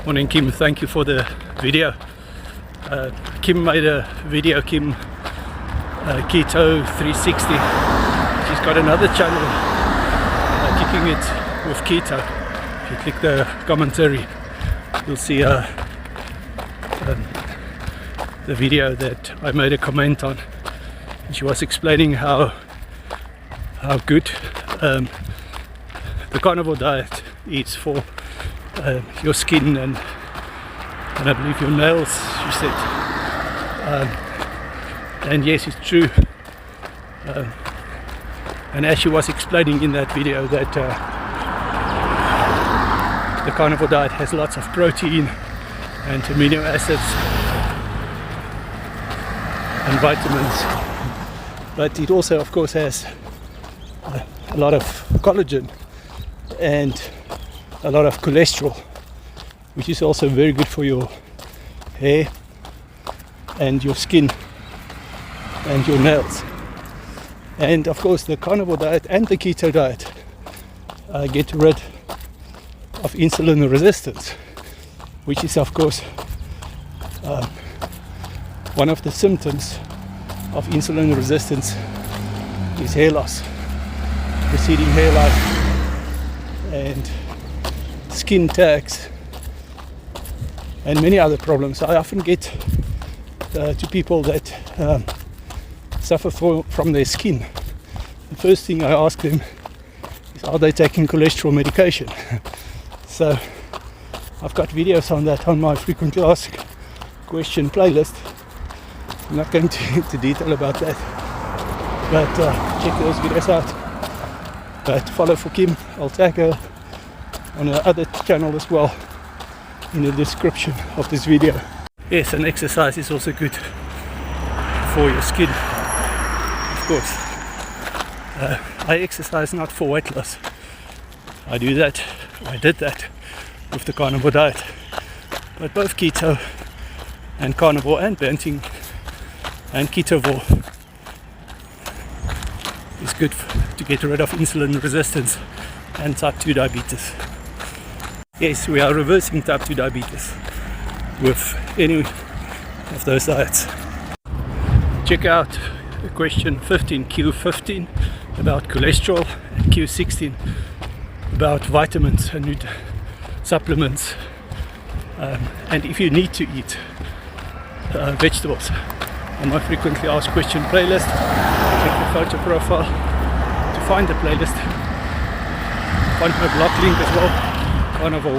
Morning Kim, thank you for the video. Kim made a video, Kim Keto 360. She's got another channel, Kicking It with Keto. If you click the commentary, you'll see the video that I made a comment on. And she was explaining how good the carnivore diet is for your skin and I believe your nails, she said. And yes, it's true. And as she was explaining in that video that the carnivore diet has lots of protein and amino acids and vitamins, but it also of course has a lot of collagen and a lot of cholesterol, which is also very good for your hair and your skin and your nails. And of course the carnivore diet and the keto diet get rid of insulin resistance, which is of course one of the symptoms of insulin resistance is hair loss, receding hairline and skin tags and many other problems. I often get to people that suffer from their skin. The first thing I ask them is, are they taking cholesterol medication? So I've got videos on that on my frequently asked question playlist. I'm not going into detail about that, but check those videos out. But follow for Kim. I'll tag her on her other channel as well in the description of this video. Yes, and exercise is also good for your skin, of course. I exercise not for weight loss. I did that with the carnivore diet. But both keto and carnivore and Banting and ketovore is good to get rid of insulin resistance and type 2 diabetes. Yes, we are reversing type 2 diabetes with any of those diets. Check out question 15, Q15 about cholesterol, and Q16 about vitamins and supplements, and if you need to eat vegetables. On my frequently asked question playlist, check the photo profile to find the playlist. Find my blog link as well, Carnivore.